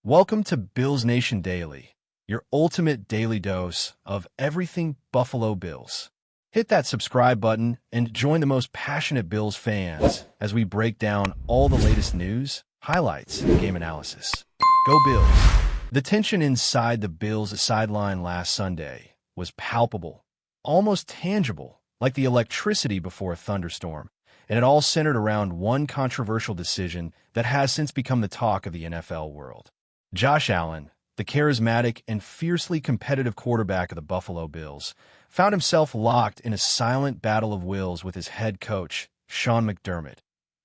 Welcome to Bills Nation Daily, your ultimate daily dose of everything Buffalo Bills. Hit that subscribe button and join the most passionate Bills fans as we break down all the latest news, highlights, and game analysis. Go Bills! The tension inside the Bills' sideline last Sunday was palpable, almost tangible, like the electricity before a thunderstorm, and it all centered around one controversial decision that has since become the talk of the NFL world. Josh Allen, the charismatic and fiercely competitive quarterback of the Buffalo Bills, found himself locked in a silent battle of wills with his head coach, Sean McDermott,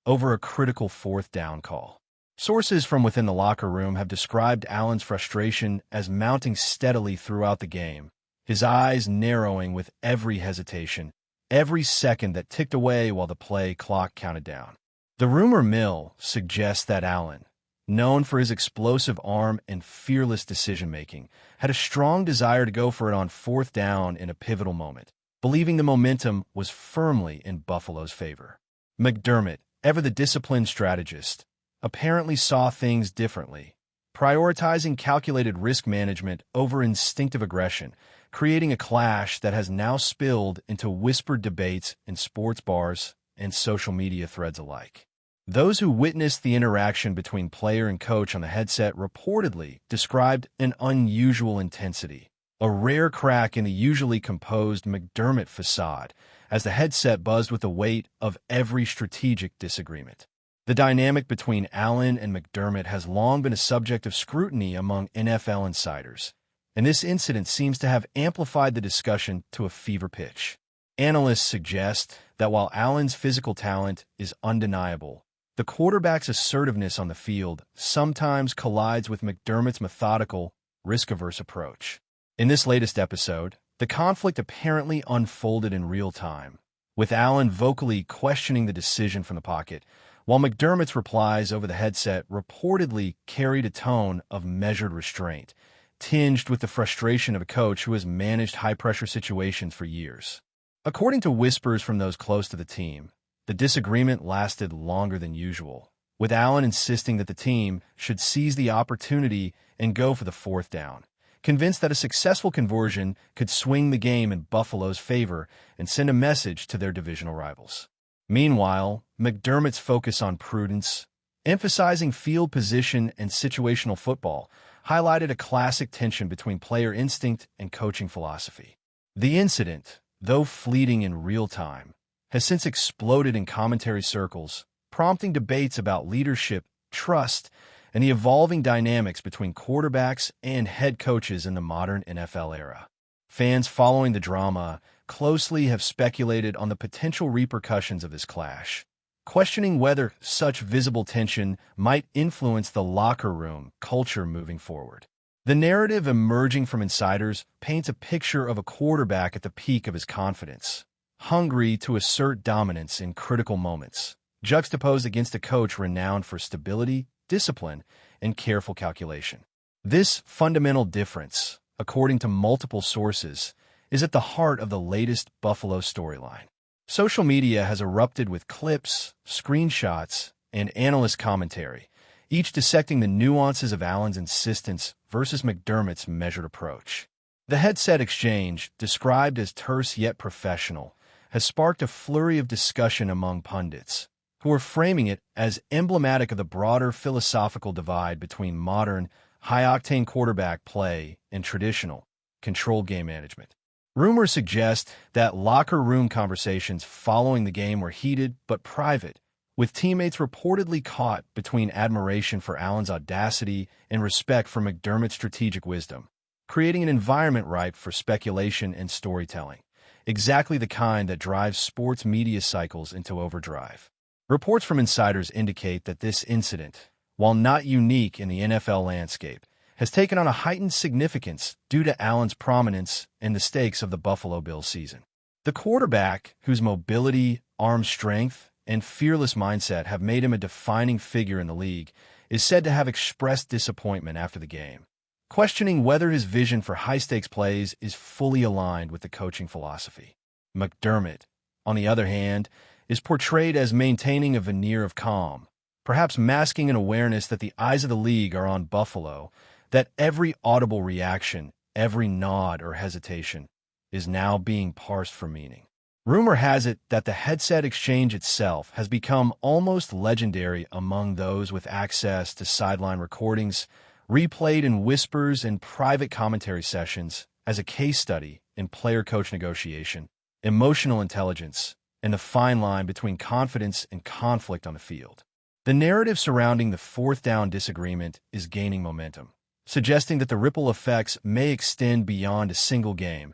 over a critical fourth down call. Sources from within the locker room have described Allen's frustration as mounting steadily throughout the game, his eyes narrowing with every hesitation, every second that ticked away while the play clock counted down. The rumor mill suggests that Allen, known for his explosive arm and fearless decision-making, had a strong desire to go for it on fourth down in a pivotal moment, believing the momentum was firmly in Buffalo's favor. McDermott, ever the disciplined strategist, apparently saw things differently, prioritizing calculated risk management over instinctive aggression, creating a clash that has now spilled into whispered debates in sports bars and social media threads alike. Those who witnessed the interaction between player and coach on the headset reportedly described an unusual intensity, a rare crack in the usually composed McDermott facade, as the headset buzzed with the weight of every strategic disagreement. The dynamic between Allen and McDermott has long been a subject of scrutiny among NFL insiders, and this incident seems to have amplified the discussion to a fever pitch. Analysts suggest that while Allen's physical talent is undeniable, the quarterback's assertiveness on the field sometimes collides with McDermott's methodical, risk-averse approach. In this latest episode, the conflict apparently unfolded in real time, with Allen vocally questioning the decision from the pocket, while McDermott's replies over the headset reportedly carried a tone of measured restraint, tinged with the frustration of a coach who has managed high-pressure situations for years. According to whispers from those close to the team, the disagreement lasted longer than usual, with Allen insisting that the team should seize the opportunity and go for the fourth down, convinced that a successful conversion could swing the game in Buffalo's favor and send a message to their divisional rivals. Meanwhile, McDermott's focus on prudence, emphasizing field position and situational football, highlighted a classic tension between player instinct and coaching philosophy. The incident, though fleeting in real time, has since exploded in commentary circles, prompting debates about leadership, trust, and the evolving dynamics between quarterbacks and head coaches in the modern NFL era. Fans following the drama closely have speculated on the potential repercussions of this clash, questioning whether such visible tension might influence the locker room culture moving forward. The narrative emerging from insiders paints a picture of a quarterback at the peak of his confidence, hungry to assert dominance in critical moments, juxtaposed against a coach renowned for stability, discipline, and careful calculation. This fundamental difference, according to multiple sources, is at the heart of the latest Buffalo storyline. Social media has erupted with clips, screenshots, and analyst commentary, each dissecting the nuances of Allen's insistence versus McDermott's measured approach. The headset exchange, described as terse yet professional, has sparked a flurry of discussion among pundits, who are framing it as emblematic of the broader philosophical divide between modern, high-octane quarterback play and traditional, controlled game management. Rumors suggest that locker room conversations following the game were heated but private, with teammates reportedly caught between admiration for Allen's audacity and respect for McDermott's strategic wisdom, creating an environment ripe for speculation and storytelling, exactly the kind that drives sports media cycles into overdrive. Reports from insiders indicate that this incident, while not unique in the NFL landscape, has taken on a heightened significance due to Allen's prominence and the stakes of the Buffalo Bills season. The quarterback, whose mobility, arm strength, and fearless mindset have made him a defining figure in the league, is said to have expressed disappointment after the game, questioning whether his vision for high-stakes plays is fully aligned with the coaching philosophy. McDermott, on the other hand, is portrayed as maintaining a veneer of calm, perhaps masking an awareness that the eyes of the league are on Buffalo, that every audible reaction, every nod or hesitation, is now being parsed for meaning. Rumor has it that the headset exchange itself has become almost legendary among those with access to sideline recordings, replayed in whispers and private commentary sessions as a case study in player-coach negotiation, emotional intelligence, and the fine line between confidence and conflict on the field. The narrative surrounding the fourth down disagreement is gaining momentum, suggesting that the ripple effects may extend beyond a single game,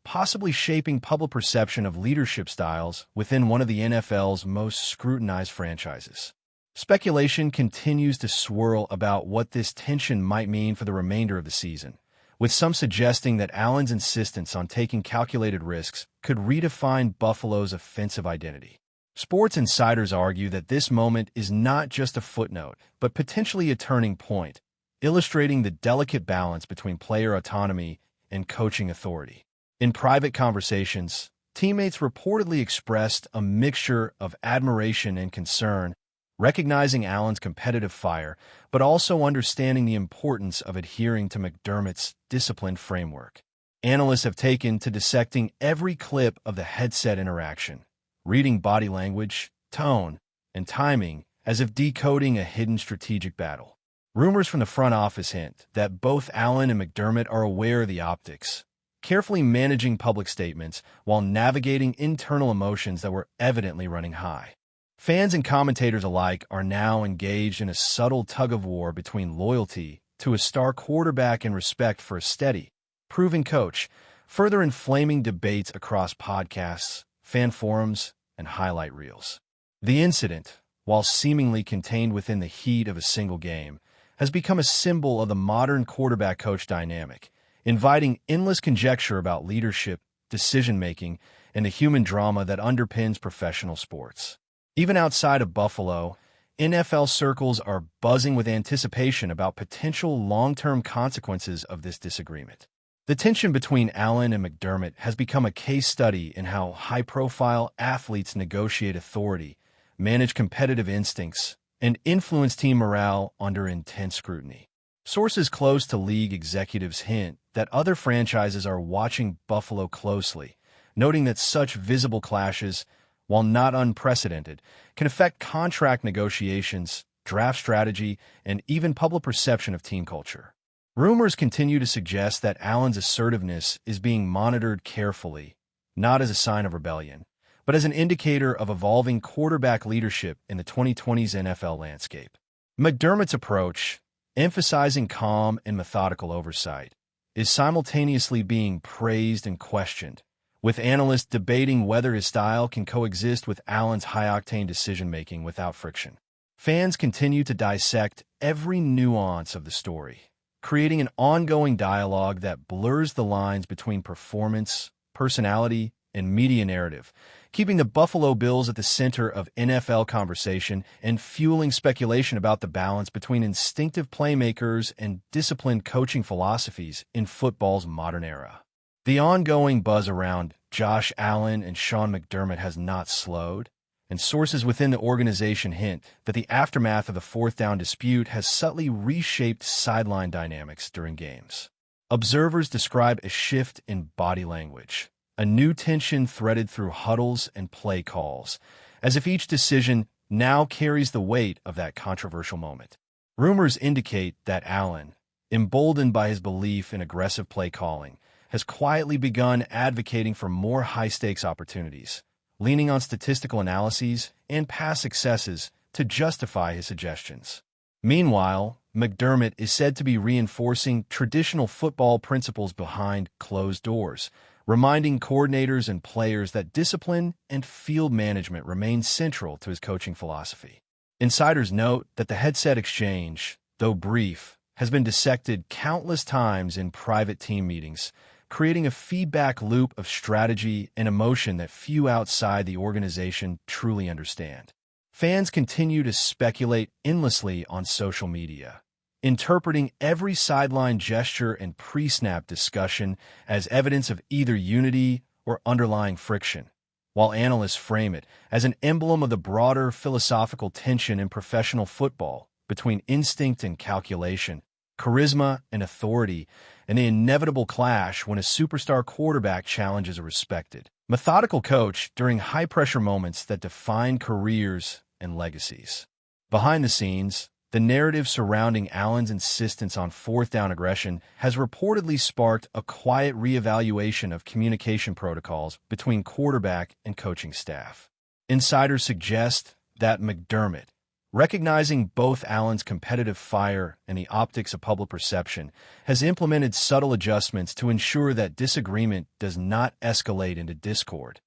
possibly shaping public perception of leadership styles within one of the NFL's most scrutinized franchises. Speculation continues to swirl about what this tension might mean for the remainder of the season, with some suggesting that Allen's insistence on taking calculated risks could redefine Buffalo's offensive identity. Sports insiders argue that this moment is not just a footnote, but potentially a turning point, illustrating the delicate balance between player autonomy and coaching authority. In private conversations, teammates reportedly expressed a mixture of admiration and concern, recognizing Allen's competitive fire, but also understanding the importance of adhering to McDermott's disciplined framework. Analysts have taken to dissecting every clip of the headset interaction, reading body language, tone, and timing as if decoding a hidden strategic battle. Rumors from the front office hint that both Allen and McDermott are aware of the optics, carefully managing public statements while navigating internal emotions that were evidently running high. Fans and commentators alike are now engaged in a subtle tug-of-war between loyalty to a star quarterback and respect for a steady, proven coach, further inflaming debates across podcasts, fan forums, and highlight reels. The incident, while seemingly contained within the heat of a single game, has become a symbol of the modern quarterback-coach dynamic, inviting endless conjecture about leadership, decision-making, and the human drama that underpins professional sports. Even outside of Buffalo, NFL circles are buzzing with anticipation about potential long-term consequences of this disagreement. The tension between Allen and McDermott has become a case study in how high-profile athletes negotiate authority, manage competitive instincts, and influence team morale under intense scrutiny. Sources close to league executives hint that other franchises are watching Buffalo closely, noting that such visible clashes, while not unprecedented, can affect contract negotiations, draft strategy, and even public perception of team culture. Rumors continue to suggest that Allen's assertiveness is being monitored carefully, not as a sign of rebellion, but as an indicator of evolving quarterback leadership in the 2020s NFL landscape. McDermott's approach, emphasizing calm and methodical oversight, is simultaneously being praised and questioned, with analysts debating whether his style can coexist with Allen's high-octane decision-making without friction. Fans continue to dissect every nuance of the story, creating an ongoing dialogue that blurs the lines between performance, personality, and media narrative, keeping the Buffalo Bills at the center of NFL conversation and fueling speculation about the balance between instinctive playmakers and disciplined coaching philosophies in football's modern era. The ongoing buzz around Josh Allen and Sean McDermott has not slowed, and sources within the organization hint that the aftermath of the fourth down dispute has subtly reshaped sideline dynamics during games. Observers describe a shift in body language, a new tension threaded through huddles and play calls, as if each decision now carries the weight of that controversial moment. Rumors indicate that Allen, emboldened by his belief in aggressive play calling, has quietly begun advocating for more high-stakes opportunities, leaning on statistical analyses and past successes to justify his suggestions. Meanwhile, McDermott is said to be reinforcing traditional football principles behind closed doors, reminding coordinators and players that discipline and field management remain central to his coaching philosophy. Insiders note that the headset exchange, though brief, has been dissected countless times in private team meetings, creating a feedback loop of strategy and emotion that few outside the organization truly understand. Fans continue to speculate endlessly on social media, interpreting every sideline gesture and pre-snap discussion as evidence of either unity or underlying friction, while analysts frame it as an emblem of the broader philosophical tension in professional football between instinct and calculation, charisma and authority, and the inevitable clash when a superstar quarterback challenges a respected, methodical coach during high-pressure moments that define careers and legacies. Behind the scenes, the narrative surrounding Allen's insistence on fourth-down aggression has reportedly sparked a quiet reevaluation of communication protocols between quarterback and coaching staff. Insiders suggest that McDermott, recognizing both Allen's competitive fire and the optics of public perception, has implemented subtle adjustments to ensure that disagreement does not escalate into discord,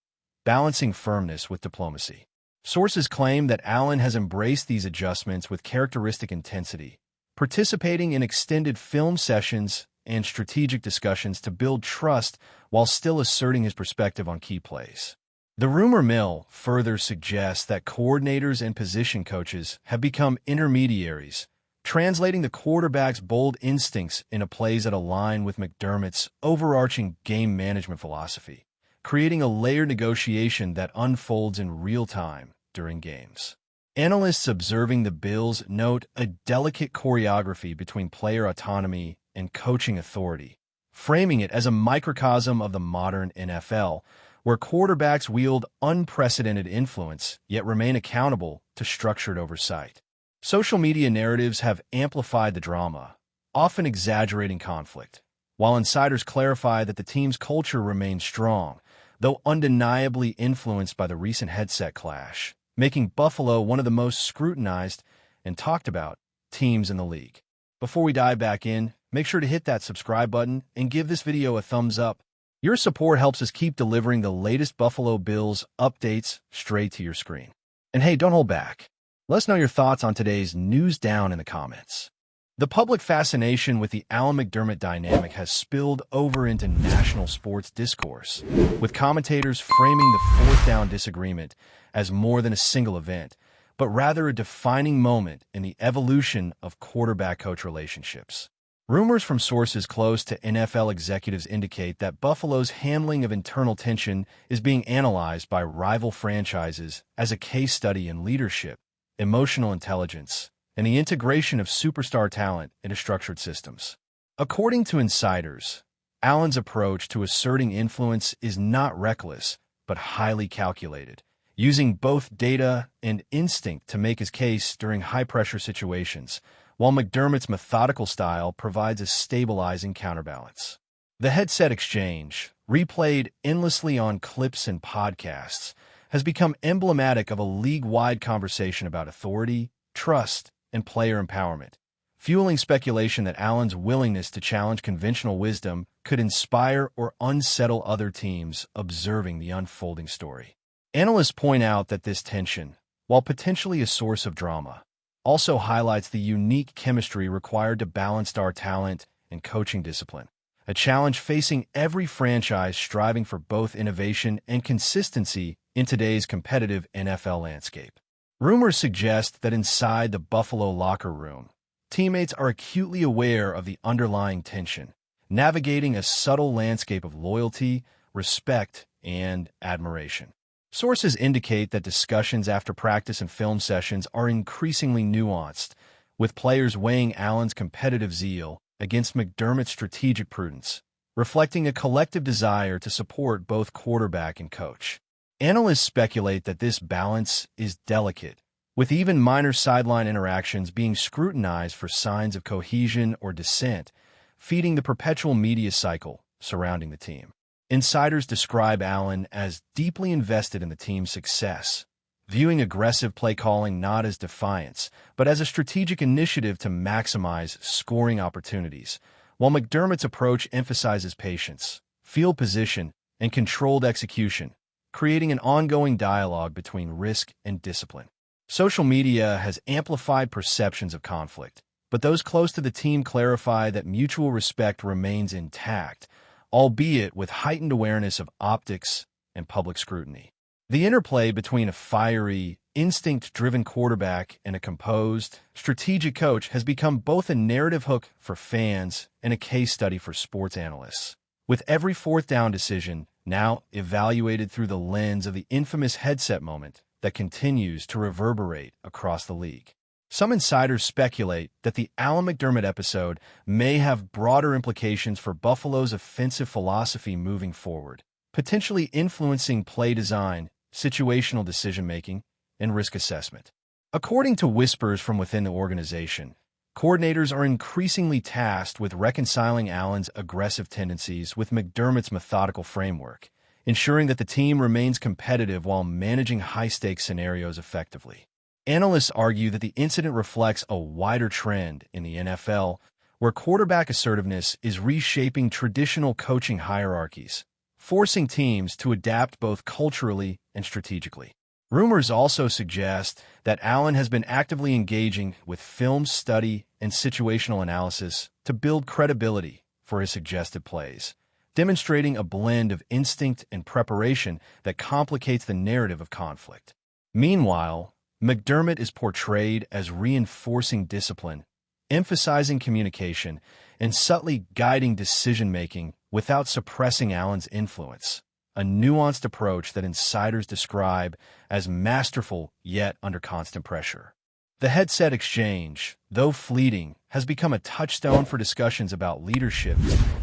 balancing firmness with diplomacy. Sources claim that Allen has embraced these adjustments with characteristic intensity, participating in extended film sessions and strategic discussions to build trust while still asserting his perspective on key plays. The rumor mill further suggests that coordinators and position coaches have become intermediaries, translating the quarterback's bold instincts into plays that align with McDermott's overarching game management philosophy, creating a layered negotiation that unfolds in real time during games. Analysts observing the Bills note a delicate choreography between player autonomy and coaching authority, framing it as a microcosm of the modern NFL, where quarterbacks wield unprecedented influence yet remain accountable to structured oversight. Social media narratives have amplified the drama, often exaggerating conflict, while insiders clarify that the team's culture remains strong, though undeniably influenced by the recent headset clash, making Buffalo one of the most scrutinized and talked about teams in the league. Before we dive back in, make sure to hit that subscribe button and give this video a thumbs up. Your support helps us keep delivering the latest Buffalo Bills updates straight to your screen. And hey, don't hold back. Let us know your thoughts on today's news down in the comments. The public fascination with the Allen McDermott dynamic has spilled over into national sports discourse, with commentators framing the fourth-down disagreement as more than a single event, but rather a defining moment in the evolution of quarterback-coach relationships. Rumors from sources close to NFL executives indicate that Buffalo's handling of internal tension is being analyzed by rival franchises as a case study in leadership, emotional intelligence, and the integration of superstar talent into structured systems. According to insiders, Allen's approach to asserting influence is not reckless, but highly calculated, using both data and instinct to make his case during high-pressure situations, while McDermott's methodical style provides a stabilizing counterbalance. The headset exchange, replayed endlessly on clips and podcasts, has become emblematic of a league-wide conversation about authority, trust, and player empowerment, fueling speculation that Allen's willingness to challenge conventional wisdom could inspire or unsettle other teams observing the unfolding story. Analysts point out that this tension, while potentially a source of drama, also highlights the unique chemistry required to balance star talent and coaching discipline, a challenge facing every franchise striving for both innovation and consistency in today's competitive NFL landscape. Rumors suggest that inside the Buffalo locker room, teammates are acutely aware of the underlying tension, navigating a subtle landscape of loyalty, respect, and admiration. Sources indicate that discussions after practice and film sessions are increasingly nuanced, with players weighing Allen's competitive zeal against McDermott's strategic prudence, reflecting a collective desire to support both quarterback and coach. Analysts speculate that this balance is delicate, with even minor sideline interactions being scrutinized for signs of cohesion or dissent, feeding the perpetual media cycle surrounding the team. Insiders describe Allen as deeply invested in the team's success, viewing aggressive play calling not as defiance, but as a strategic initiative to maximize scoring opportunities, while McDermott's approach emphasizes patience, field position, and controlled execution, creating an ongoing dialogue between risk and discipline. Social media has amplified perceptions of conflict, but those close to the team clarify that mutual respect remains intact, albeit with heightened awareness of optics and public scrutiny. The interplay between a fiery, instinct-driven quarterback and a composed, strategic coach has become both a narrative hook for fans and a case study for sports analysts, with every fourth down decision now evaluated through the lens of the infamous headset moment that continues to reverberate across the league. Some insiders speculate that the Alan McDermott episode may have broader implications for Buffalo's offensive philosophy moving forward, potentially influencing play design, situational decision-making, and risk assessment. According to whispers from within the organization, coordinators are increasingly tasked with reconciling Allen's aggressive tendencies with McDermott's methodical framework, ensuring that the team remains competitive while managing high-stakes scenarios effectively. Analysts argue that the incident reflects a wider trend in the NFL, where quarterback assertiveness is reshaping traditional coaching hierarchies, forcing teams to adapt both culturally and strategically. Rumors also suggest that Allen has been actively engaging with film study and situational analysis to build credibility for his suggested plays, demonstrating a blend of instinct and preparation that complicates the narrative of conflict. Meanwhile, McDermott is portrayed as reinforcing discipline, emphasizing communication, and subtly guiding decision-making without suppressing Allen's influence, a nuanced approach that insiders describe as masterful yet under constant pressure. The headset exchange, though fleeting, has become a touchstone for discussions about leadership,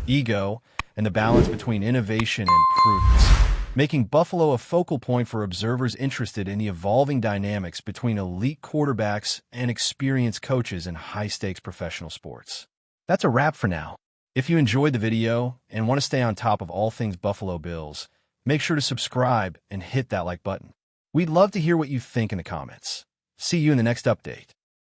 ego, and the balance between innovation and prudence, making Buffalo a focal point for observers interested in the evolving dynamics between elite quarterbacks and experienced coaches in high-stakes professional sports. That's a wrap for now. If you enjoyed the video and want to stay on top of all things Buffalo Bills, make sure to subscribe and hit that like button. We'd love to hear what you think in the comments. See you in the next update.